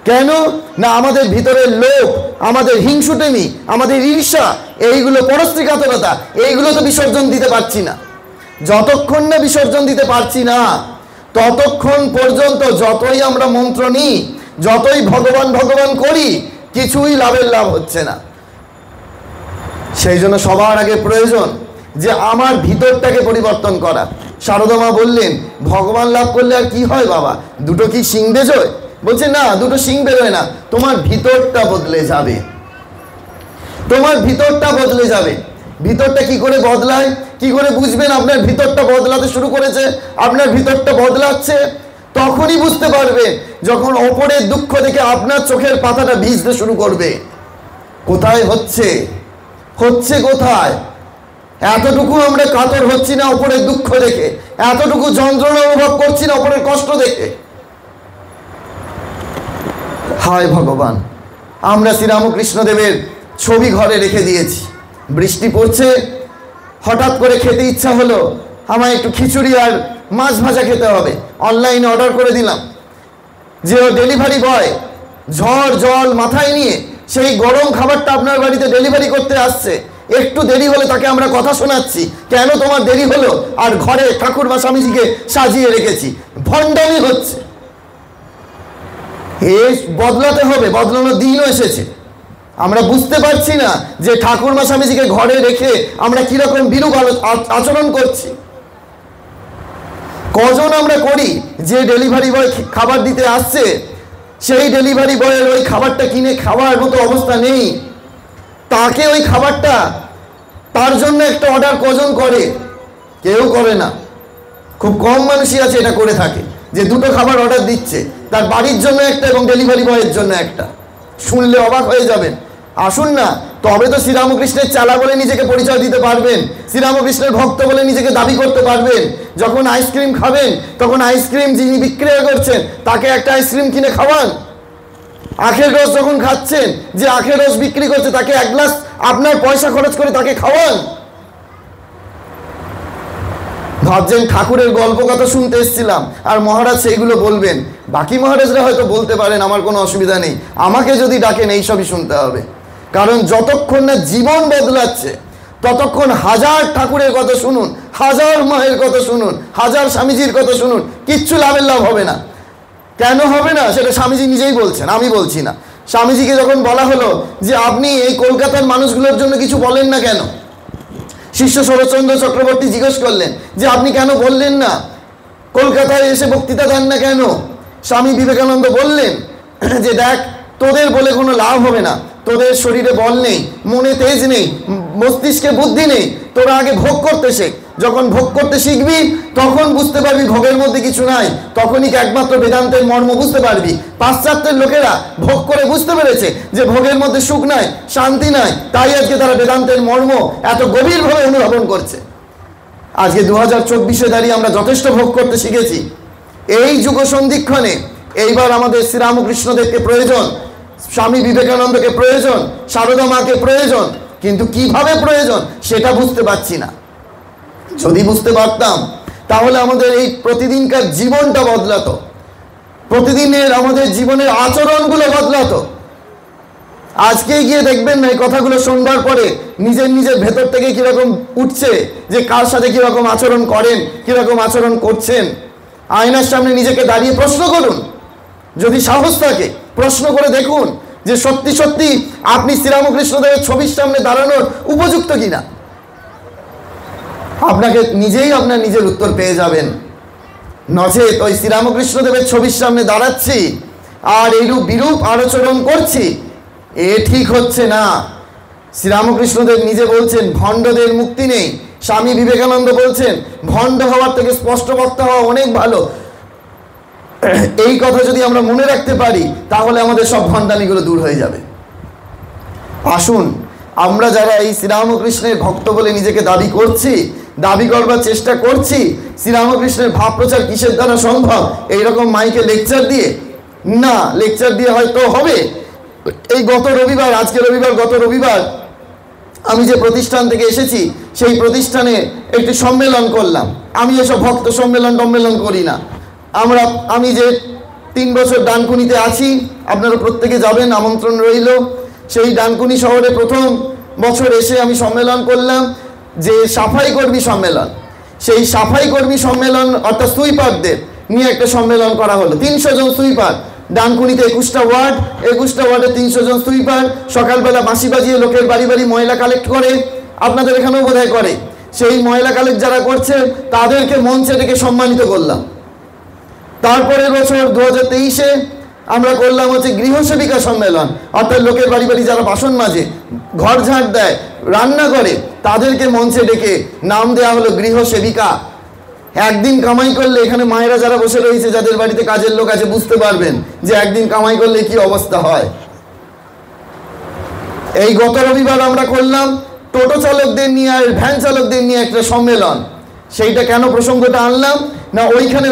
কেন না আমাদের ভিতরের লোভ, আমাদের হিংসুটেমি, আমাদের ঈর্ষা, এইগুলো পরশ্রীকাতরতা, এইগুলো তো বিসর্জন দিতে পারছি না। যতক্ষণ না বিসর্জন দিতে পারছি না ততক্ষণ পর্যন্ত যতই আমরা মন্ত্র নিই, যতই ভগবান ভগবান করি, কিছুই লাভের লাভ হচ্ছে না। সেই জন্য সবার আগে প্রয়োজন যে আমার ভিতরটাকে পরিবর্তন করা। সারদা মা বললেন, ভগবান লাভ করলে আর কি হয় বাবা, দুটো কি শিং বেজোয়? বলছে না, দুটো শিং বেরোয় না, তোমার ভিতরটা বদলে যাবে, তোমার ভিতরটা বদলে যাবে। ভিতরটা কি করে বদলায়, কি করে বুঝবেন আপনার ভিতরটা বদলাতে শুরু করেছে, আপনার ভিতরটা বদলাচ্ছে? তখনই বুঝতে পারবে যখন ওপরের দুঃখ দেখে আপনার চোখের পাতাটা ভিজতে শুরু করবে। কোথায় হচ্ছে, হচ্ছে কোথায়? এতটুকু আমরা কাতর হচ্ছি না ওপরের দুঃখ দেখে, এতটুকু যন্ত্রণা অনুভব করছি না ওপরের কষ্ট দেখে। হায় ভগবান, আমরা শ্রীরামকৃষ্ণদেবের ছবি ঘরে রেখে দিয়েছি, বৃষ্টি পড়ছে, হঠাৎ করে খেতে ইচ্ছা হলো, আমায় একটু খিচুড়ি আর মাছ ভাজা খেতে হবে, অনলাইনে অর্ডার করে দিলাম। যে ডেলিভারি বয় ঝড় জল মাথায় নিয়ে সেই গরম খাবারটা আপনার বাড়িতে ডেলিভারি করতে আসছে, একটু দেরি হলে তাকে আমরা কথা শোনাচ্ছি, কেন তোমার দেরি হলো, আর ঘরে ঠাকুর বা স্বামীজিকে সাজিয়ে রেখেছি। ভণ্ডামি হচ্ছে। এই বদলাতে হবে, বদলানোর দিনও এসেছে। আমরা বুঝতে পারছি না যে ঠাকুর মা স্বামীজিকে ঘরে রেখে আমরা কিরকম বিরূপ আচরণ করছি। কজন আমরা করি যে ডেলিভারি বয় খাবার দিতে আসছে, সেই ডেলিভারি বয়ের ওই খাবারটা কিনে খাওয়ার মতো অবস্থা নেই, তাকে ওই খাবারটা তার জন্য একটা অর্ডার কজন করে? কেউ করে না। খুব কম মানুষই আছে এটা করে থাকে, যে দুটো খাবার অর্ডার দিচ্ছে, তার বাড়ির জন্য একটা এবং ডেলিভারি বয়ের জন্য একটা। শুনলে অবাক হয়ে যাবেন। আসুন না, তবে তো শ্রীরামকৃষ্ণের চালা বলে নিজেকে পরিচয় দিতে পারবেন, শ্রীরামকৃষ্ণের ভক্ত বলে নিজেকে দাবি করতে পারবেন। যখন আইসক্রিম খাবেন তখন আইসক্রিম যিনি বিক্রয় করছেন তাকে একটা আইসক্রিম কিনে খাওয়ান। আখের রস যখন খাচ্ছেন, যে আখের রস বিক্রি করছে তাকে এক গ্লাস আপনার পয়সা খরচ করে তাকে খাওয়ান। ভাবছেন ঠাকুরের গল্প কথা শুনতে এসেছিলাম আর মহারাজ সেইগুলো বলবেন। বাকি মহারাজরা হয়তো বলতে পারেন, আমার কোনো অসুবিধা নেই, আমাকে যদি ডাকেন এইসবই শুনতে হবে। কারণ যতক্ষণ না জীবন বদলাচ্ছে ততক্ষণ হাজার ঠাকুরের কথা শুনুন, হাজার মায়ের কথা শুনুন, হাজার স্বামীজির কথা শুনুন, কিচ্ছু লাভের লাভ হবে না। কেন হবে না সেটা স্বামীজি নিজেই বলছেন, আমি বলছি না। স্বামীজিকে যখন বলা হলো যে আপনি এই কলকাতার মানুষগুলোর জন্য কিছু বলেন না কেন, শিষ্য শরৎচন্দ্র চক্রবর্তী জিজ্ঞেস করলেন যে আপনি কেন বললেন না, কলকাতায় এসে বক্তৃতা দেন না কেন? স্বামী বিবেকানন্দ বললেন যে দেখ, তোদের বলে কোনো লাভ হবে না, তোদের শরীরে বল নেই, মনে তেজ নেই, মস্তিষ্কে বুদ্ধি নেই, তোরা আগে ভোগ করতে শেখ। যখন ভোগ করতে শিখবি তখন বুঝতে পারবি ভোগের মধ্যে কিছু নাই, তখনই একমাত্র বেদান্তের মর্ম বুঝতে পারবি। পাশ্চাত্যের লোকেরা ভোগ করে বুঝতে পেরেছে যে ভোগের মধ্যে সুখ নাই, শান্তি নাই, তাই আজকে তারা বেদান্তের মর্ম এত গভীরভাবে অনুধাবন করছে। আজকে 2024-এ দাঁড়িয়ে আমরা যথেষ্ট ভোগ করতে শিখেছি। এই যুগ সন্ধিক্ষণে এইবার আমাদের শ্রীরামকৃষ্ণদেবকে প্রয়োজন, স্বামী বিবেকানন্দকে প্রয়োজন, সারদা মাকে প্রয়োজন, কিন্তু কিভাবে প্রয়োজন সেটা বুঝতে পারছি না। যদি বুঝতে পারতাম তাহলে আমাদের এই প্রতিদিনকার জীবনটা বদলাতো, প্রতিদিনের আমাদের জীবনের আচরণগুলো বদলাতো। আজকে গিয়ে দেখবেন না এই কথাগুলো শুনবার পরে নিজের নিজের ভেতর থেকে কিরকম উঠছে, যে কার সাথে কিরকম আচরণ করেন, কিরকম আচরণ করছেন। আয়নার সামনে নিজেকে দাঁড়িয়ে প্রশ্ন করুন, যদি সাহস থাকে প্রশ্ন করে দেখুন যে সত্যি সত্যি আপনি শ্রীরামকৃষ্ণদেবের ছবির সামনে দাঁড়ানোর উপযুক্ত কিনা। আপনাকে নিজেই আপনার নিজের উত্তর পেয়ে যাবেন। নচেত ওই শ্রীরামকৃষ্ণদেবের ছবির সামনে দাঁড়াচ্ছি আর এইরূপ বিরূপ আচরণ করছি, এ ঠিক হচ্ছে না। শ্রীরামকৃষ্ণদেব নিজে বলছেন ভণ্ডদের মুক্তি নেই, স্বামী বিবেকানন্দ বলছেন ভণ্ড হওয়ার থেকে স্পষ্ট বক্তা হওয়া অনেক ভালো। এই কথা যদি আমরা মনে রাখতে পারি তাহলে আমাদের সব ভণ্ডামিগুলো দূর হয়ে যাবে। আসুন আমরা যারা এই শ্রীরামকৃষ্ণের ভক্ত বলে নিজেকে দাবি করছি, দাবি করবার চেষ্টা করছি, শ্রীরামকৃষ্ণের ভাব প্রচার কিসের দ্বারা সম্ভব? এইরকম মাইকে লেকচার দিয়ে না, লেকচার দিয়ে হয়তো হবে। এই গত রবিবার, আজকে রবিবার, গত রবিবার আমি যে প্রতিষ্ঠান থেকে এসেছি সেই প্রতিষ্ঠানে একটি সম্মেলন করলাম। আমি এসব ভক্ত সম্মেলন করি না। আমি যে 3 বছর ডানকুনিতে আছি, আপনারা প্রত্যেকে যাবেন, আমন্ত্রণ রইল। সেই ডানকুনি শহরে প্রথম বছর এসে আমি সম্মেলন করলাম, যে সাফাই কর্মী সম্মেলন। সেই সাফাই কর্মী সম্মেলন অর্থাৎ সুইপারদের নিয়ে একটা সম্মেলন করা হলো। 300 জন সুইপার, ডানকুনিতে 21টা ওয়ার্ড, 21টা ওয়ার্ডে 300 জন সুইপার সকালবেলা বাঁশি বাজিয়ে লোকের বাড়ি বাড়ি ময়লা কালেক্ট করে, আপনাদের এখানেও বোধহয় করে। সেই ময়লা কালেক্ট যারা করছে তাদেরকে মঞ্চে ডেকে সম্মানিত করলাম। তারপরের বছর 2023-এ আমরা করলাম হচ্ছে গৃহসেবিকা সম্মেলন, অর্থাৎ লোকের বাড়ি বাড়ি যারা বাসন মাজে, ঘর ঝাড় দেয়, রান্না করে, তাদেরকে মঞ্চে ডেকে নাম দেওয়া হলো গৃহসেবিকা। একদিন কামাই করলে, এখানে মায়েরা যারা বসে রয়েছে যাদের বাড়িতে কাজের লোক আছে বুঝতে পারবেন যে একদিন কামাই করলে কি অবস্থা হয়। এই গত রবিবার আমরা করলাম টোটো চালকদের নিয়ে আর ভ্যান চালকদের নিয়ে একটা সম্মেলন। সেইটা কেন প্রসঙ্গটা আনলাম না, ওইখানে